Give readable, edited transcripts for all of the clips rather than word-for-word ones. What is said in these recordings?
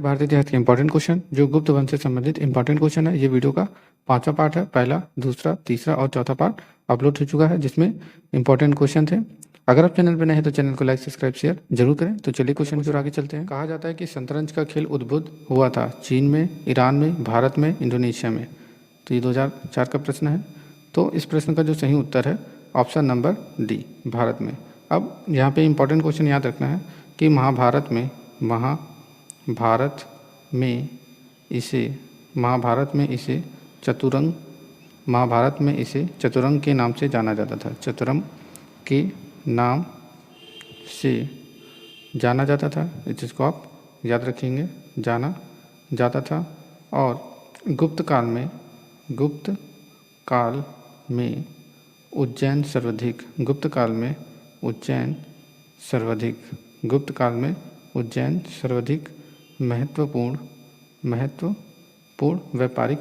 भारतीय इतिहास के इंपॉर्टेंट क्वेश्चन जो गुप्त वंश से संबंधित इंपॉर्टेंट क्वेश्चन है। ये वीडियो का 5वां पार्ट है। पहला, दूसरा, तीसरा और चौथा पार्ट अपलोड हो चुका है जिसमें इंपॉर्टेंट क्वेश्चन थे। अगर आप चैनल पर नए हैं तो चैनल को लाइक सब्सक्राइब शेयर जरूर करें। तो चलिए क्वेश्चन की ओर आगे चलते हैं। कहा जाता है कि शतरंज का खेल उद्भुत हुआ था चीन में, ईरान में, भारत में, इंडोनेशिया में। तो ये 2004 का प्रश्न है। तो इस प्रश्न का जो सही उत्तर है ऑप्शन नंबर डी, भारत में। अब यहाँ पे इंपॉर्टेंट क्वेश्चन याद रखना है कि महाभारत में इसे चतुरंग के नाम से जाना जाता था। चतुरंग के नाम से जाना जाता था। इस चीज़ को आप याद रखेंगे, जाना जाता था। और गुप्त काल में उज्जैन सर्वाधिक महत्वपूर्ण व्यापारिक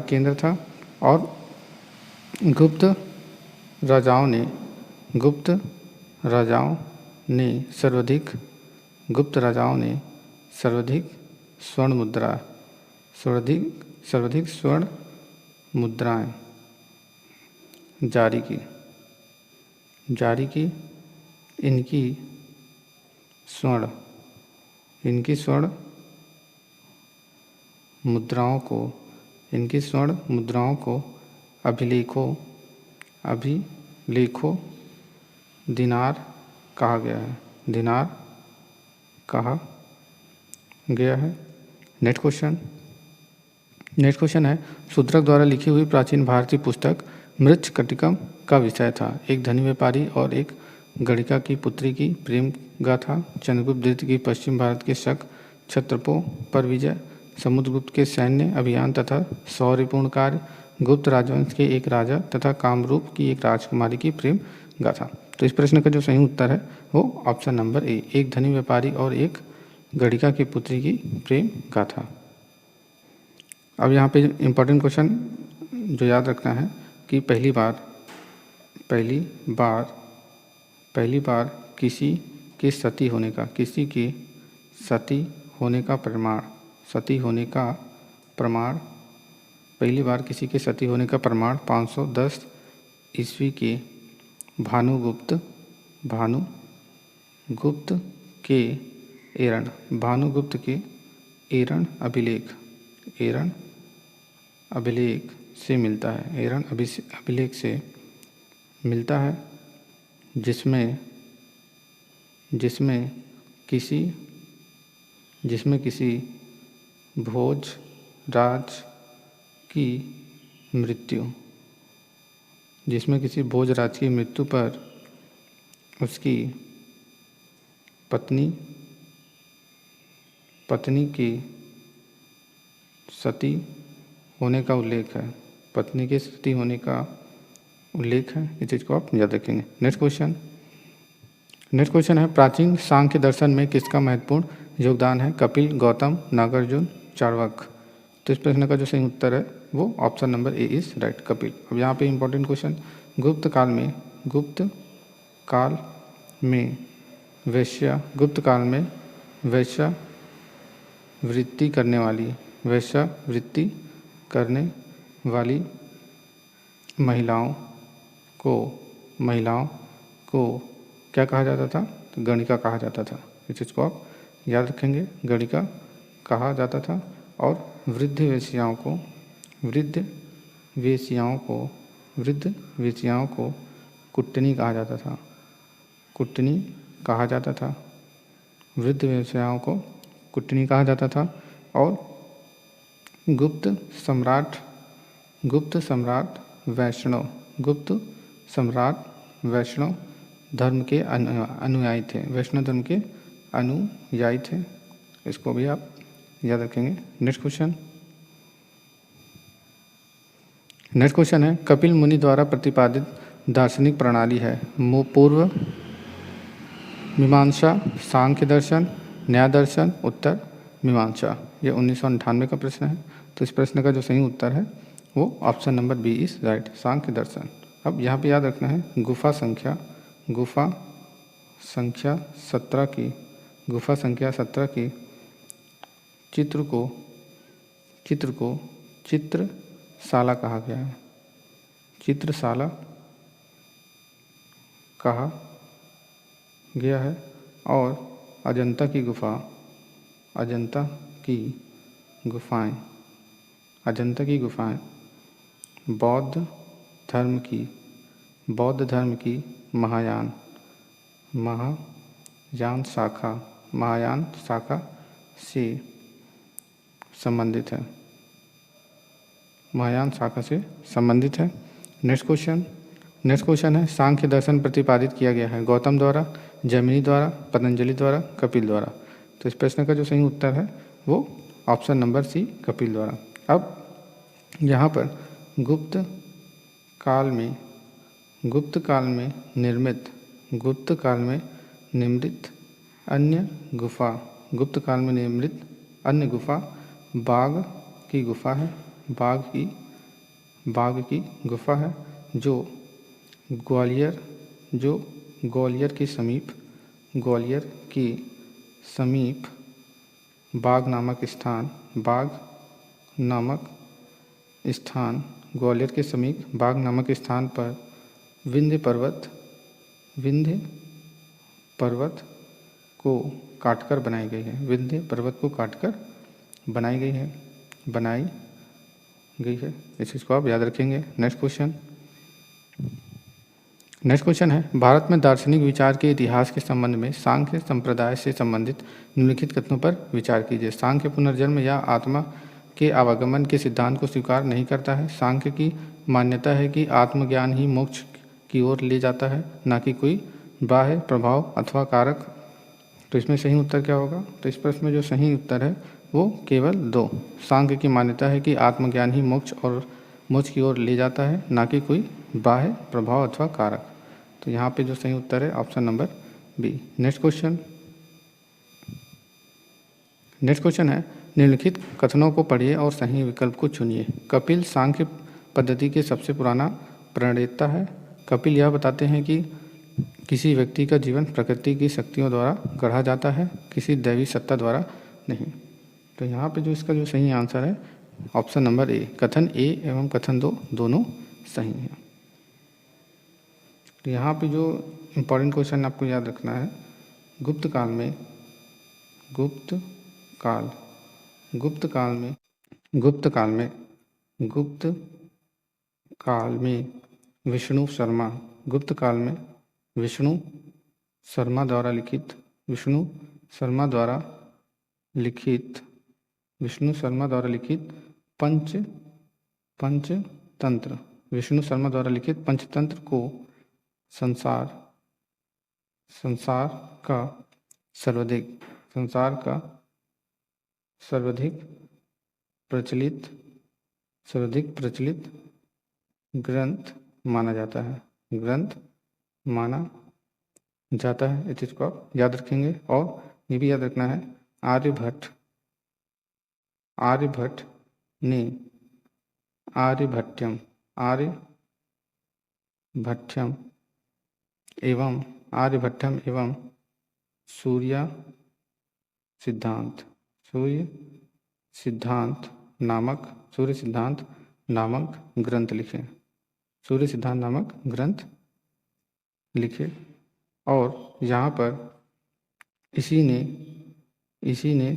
केंद्र था। और गुप्त राजाओं ने सर्वाधिक स्वर्ण मुद्राएं जारी की। इनकी स्वर्ण मुद्राओं को अभिलेखों दिनार कहा गया है। नेक्स्ट क्वेश्चन है, शूद्रक द्वारा लिखी हुई प्राचीन भारतीय पुस्तक मृच्छकटिकम का विषय था। एक धनी व्यापारी और एक गणिका की पुत्री की प्रेम गाथा, चंद्रगुप्त द्वितीय की पश्चिम भारत के शक क्षत्रपों पर विजय, समुद्रगुप्त के सैन्य अभियान तथा शौर्यपूर्ण कार्य, गुप्त राजवंश के एक राजा तथा कामरूप की एक राजकुमारी की प्रेम गाथा। तो इस प्रश्न का जो सही उत्तर है वो ऑप्शन नंबर ए, एक धनी व्यापारी और एक गणिका की पुत्री की प्रेम गाथा। अब यहाँ पे इम्पोर्टेंट क्वेश्चन जो याद रखना है कि पहली बार किसी के सती होने का प्रमाण 510 ईस्वी के भानुगुप्त के एरण अभिलेख से मिलता है, जिसमें किसी भोजराज की मृत्यु पर उसकी पत्नी के सती होने का उल्लेख है। इस चीज़ को आप याद रखेंगे। नेक्स्ट क्वेश्चन है, प्राचीन सांख्य दर्शन में किसका महत्वपूर्ण योगदान है? कपिल, गौतम, नागार्जुन, चार्वाक। तो इस प्रश्न का जो सही उत्तर है वो option number A is right, Kapil. अब यहाँ पे इंपॉर्टेंट क्वेश्चन, गुप्त काल में वेश्यावृत्ति करने वाली महिलाओं को क्या कहा जाता था? तो गणिका कहा जाता था। इस चीज़ को आप याद रखेंगे, गणिका कहा जाता था। और वृद्ध वेश्याओं को कुट्टनी कहा जाता था। और गुप्त सम्राट वैष्णव धर्म के अनुयायी थे। इसको भी आप याद रखेंगे। नेक्स्ट क्वेश्चन है, कपिल मुनि द्वारा प्रतिपादित दार्शनिक प्रणाली है? पूर्व मीमांसा, सांख्य दर्शन, न्याय दर्शन, उत्तर मीमांसा। ये 1998 का प्रश्न है। तो इस प्रश्न का जो सही उत्तर है वो option number B is right, Sankhya दर्शन। अब यहाँ पे याद रखना है, गुफा संख्या 17 की गुफा संख्या 17 की चित्र को चित्रशाला कहा गया है। चित्रशाला कहा गया है। और अजंता की गुफाएं बौद्ध धर्म की महायान शाखा से संबंधित है। नेक्स्ट क्वेश्चन है, सांख्य दर्शन प्रतिपादित किया गया है गौतम द्वारा, जैमिनी द्वारा, पतंजलि द्वारा, कपिल द्वारा। तो इस प्रश्न का जो सही उत्तर है वो ऑप्शन नंबर सी, कपिल द्वारा। अब यहाँ पर गुप्त काल में निर्मित अन्य गुफा बाघ की गुफा है, जो ग्वालियर के समीप बाघ नामक स्थान पर विंध्य पर्वत को काटकर बनाई गई है। इस चीज़ को आप याद रखेंगे। नेक्स्ट क्वेश्चन है, भारत में दार्शनिक विचार के इतिहास के संबंध में सांख्य संप्रदाय से संबंधित निम्नलिखित कथनों पर विचार कीजिए। सांख्य पुनर्जन्म या आत्मा के आवागमन के सिद्धांत को स्वीकार नहीं करता है। सांख्य की मान्यता है कि आत्मज्ञान ही मोक्ष की ओर ले जाता है, न कि कोई बाह्य प्रभाव अथवा कारक। तो इसमें सही उत्तर क्या होगा? तो इस प्रश्न में जो सही उत्तर है वो केवल 2। सांख्य की मान्यता है कि आत्मज्ञान ही मोक्ष की ओर ले जाता है, न कि कोई बाह्य प्रभाव अथवा कारक। तो यहाँ पे जो सही उत्तर है option number B. Next question है, निम्नलिखित कथनों को पढ़िए और सही विकल्प को चुनिए। कपिल सांख्य पद्धति के सबसे पुराना प्रणेता है। कपिल यह बताते हैं कि किसी व्यक्ति का जीवन प्रकृति की शक्तियों द्वारा गढ़ा जाता है, किसी दैवी सत्ता द्वारा नहीं। तो यहाँ पे जो इसका जो सही आंसर है ऑप्शन नंबर ए। कथन ए एवं कथन 2 दोनों सही हैं। तो यहाँ पे जो इम्पोर्टेंट क्वेश्चन आपको याद रखना है, गुप्त काल में विष्णु शर्मा द्वारा लिखित पंचतंत्र को संसार का सर्वाधिक प्रचलित ग्रंथ माना जाता है। इस चीज को आप याद रखेंगे। और ये भी याद रखना है, आर्यभट्ट ने आर्यभट्टम एवं सूर्य सिद्धांत नामक ग्रंथ लिखे। और यहाँ पर इसी ने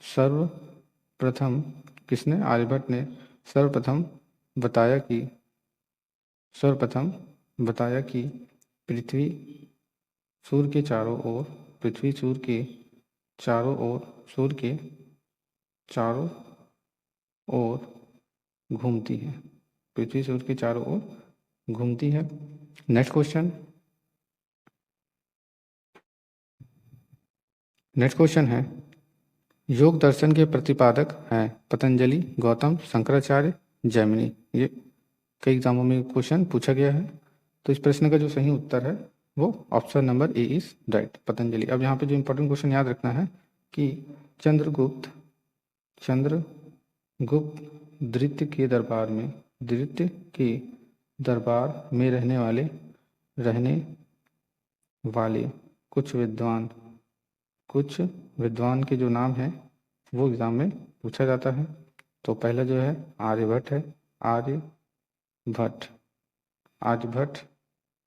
सर्वप्रथम किसने? आर्यभट्ट ने सर्वप्रथम बताया कि पृथ्वी सूर्य के चारों ओर घूमती है। नेक्स्ट क्वेश्चन है, योग दर्शन के प्रतिपादक हैं पतंजलि, गौतम, शंकराचार्य, जैमिनी। ये कई एग्जामों में क्वेश्चन पूछा गया है। तो इस प्रश्न का जो सही उत्तर है वो option number A is right, Patanjali. अब यहाँ पे जो इंपॉर्टेंट क्वेश्चन याद रखना है कि चंद्रगुप्त द्वितीय के दरबार में रहने वाले कुछ विद्वान के जो नाम है वो एग्जाम में पूछा जाता है। तो पहला जो है आर्यभट्ट है, आर्यभट्ट।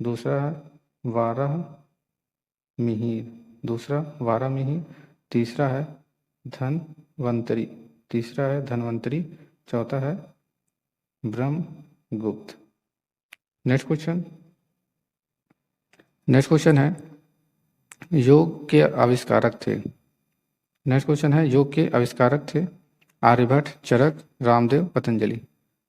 दूसरा है वारामिहिर। तीसरा है धनवंतरी। चौथा है ब्रह्मगुप्त। नेक्स्ट क्वेश्चन है योग के आविष्कारक थे आर्यभट्ट, चरक, रामदेव, पतंजलि।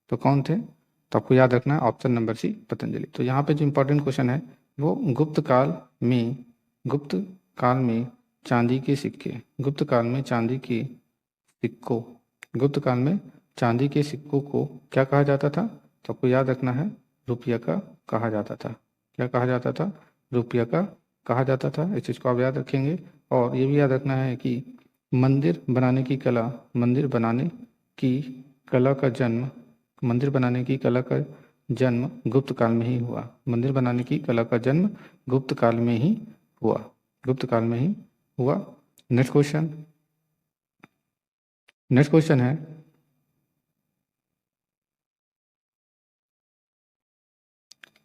तो कौन थे? तो आपको याद रखना है ऑप्शन नंबर सी पतंजलि। तो यहाँ पे जो इम्पोर्टेंट क्वेश्चन है वो गुप्त काल में चांदी के सिक्कों को क्या कहा जाता था? तो आपको याद रखना है रुपया का कहा जाता था। क्या कहा जाता था? रुपया का कहा जाता था। इस चीज़ को आप याद रखेंगे। और ये भी याद रखना है कि मंदिर बनाने की कला का जन्म गुप्त काल में ही हुआ। गुप्त काल में ही हुआ। नेक्स्ट क्वेश्चन है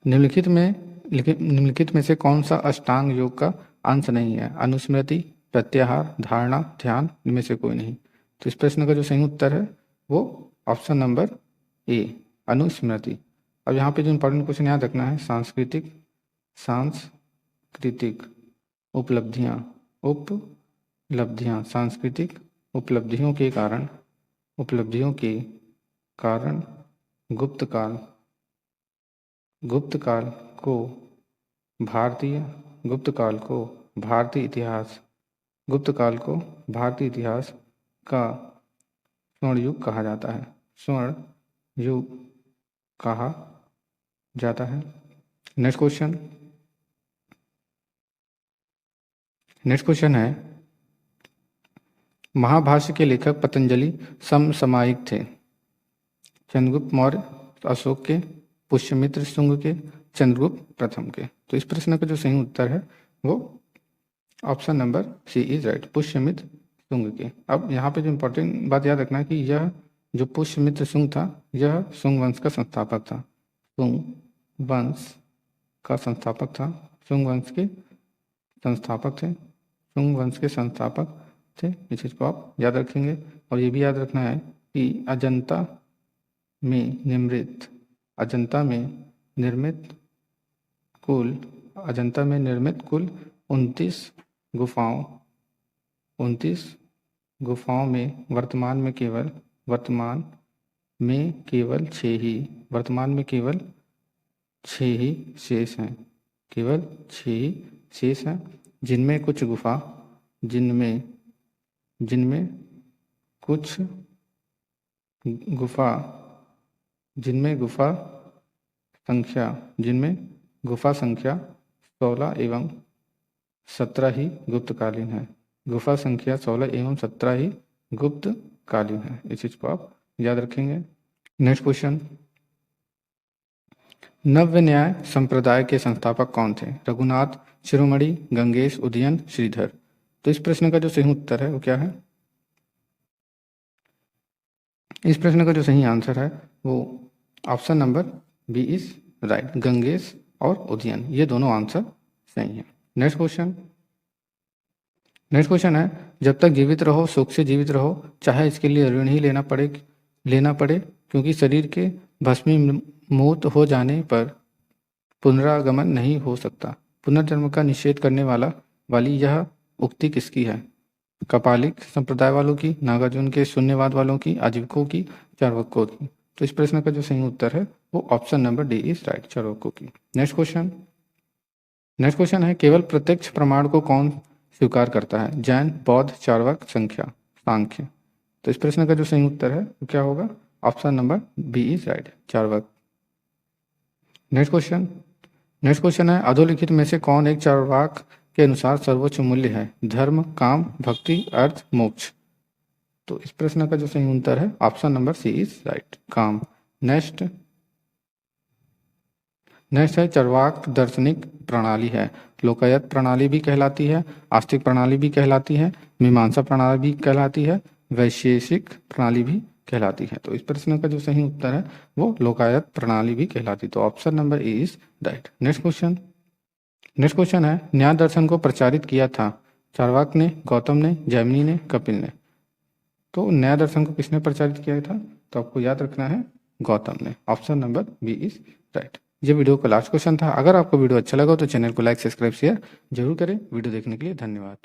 निम्नलिखित में से कौन सा अष्टांग योग का अंश नहीं है? अनुस्मृति, प्रत्याहार, धारणा, ध्यान, इनमें से कोई नहीं। तो इस प्रश्न का जो सही उत्तर है वो ऑप्शन नंबर ए अनुस्मृति। अब यहाँ पे जो इम्पोर्टेंट क्वेश्चन याद रखना है सांस्कृतिक उपलब्धियों के कारण गुप्त काल को भारतीय इतिहास का स्वर्ण युग कहा जाता है। नेक्स्ट क्वेश्चन है महाभाष्य के लेखक पतंजलि समसामयिक थे चंद्रगुप्त मौर्य, अशोक के, पुष्यमित्र शुंग के, चंद्रगुप्त प्रथम के। तो इस प्रश्न का जो सही उत्तर है वो option number C is right, Pushyamitra Shunga के। अब यहाँ पे जो इम्पोर्टेंट बात याद रखना है कि यह जो पुष्यमित्र शुंग था यह शुंग वंश का संस्थापक था। शुंग वंश के संस्थापक थे। इस चीज़ को आप याद रखेंगे। और ये भी याद रखना है कि अजंता में निर्मित कुल 29 गुफाओं में वर्तमान में केवल 6 ही शेष हैं। जिनमें कुछ गुफा संख्या 16 एवं 17 ही गुप्तकालीन है। इस चीज को आप याद रखेंगे। नेक्स्ट क्वेश्चन, नव्य न्याय संप्रदाय के संस्थापक कौन थे? रघुनाथ, शिरोमणि, गंगेश, उदयन, श्रीधर। तो इस प्रश्न का जो सही उत्तर है वो क्या है? इस प्रश्न का जो सही आंसर है वो option number B is right, Gangesh और उदयन, ये दोनों आंसर सही है। नेक्स्ट क्वेश्चन है जब तक जीवित रहो सुख से जीवित रहो, चाहे इसके लिए ऋण ही लेना पड़े क्योंकि शरीर के भस्मीभूत हो जाने पर पुनरागमन नहीं हो सकता। पुनर्जन्म का निषेध करने वाली यह उक्ति किसकी है? कपालिक संप्रदाय वालों की, नागार्जुन के शून्यवाद वालों की, आजीविकों की, चार्वाकों की। तो इस प्रश्न का जो सही उत्तर है वो option number D is right, चार्वाकों की। नेक्स्ट क्वेश्चन है केवल प्रत्यक्ष प्रमाण को कौन स्वीकार करता है? जैन, बौद्ध, चार्वाक, सांख्य। तो इस प्रश्न का जो सही उत्तर है वो क्या होगा? Option number B is right, Charvaka. Next question है अधोलिखित में से कौन एक चार्वाक के अनुसार सर्वोच्च मूल्य है? धर्म, काम, भक्ति, अर्थ, मोक्ष। तो इस प्रश्न का जो सही उत्तर है option number C is right, काम। नेक्स्ट है चरवाक दार्शनिक प्रणाली है। लोकायत प्रणाली भी कहलाती है, आस्तिक प्रणाली भी कहलाती है, मीमांसा प्रणाली भी कहलाती है, वैशेषिक प्रणाली भी कहलाती है। तो इस प्रश्न का जो सही उत्तर है वो लोकायत प्रणाली भी कहलाती है। तो option number A is right. Next question है न्याय दर्शन को प्रचारित किया था चार्वाक ने, गौतम ने, जैमिनी ने, कपिल ने। तो न्याय दर्शन को किसने प्रचारित किया था? तो आपको याद रखना है गौतम ने। Option number B is right. ये वीडियो का लास्ट क्वेश्चन था। अगर आपको वीडियो अच्छा लगा तो चैनल को लाइक, सब्सक्राइब, शेयर जरूर करें। वीडियो देखने के लिए धन्यवाद।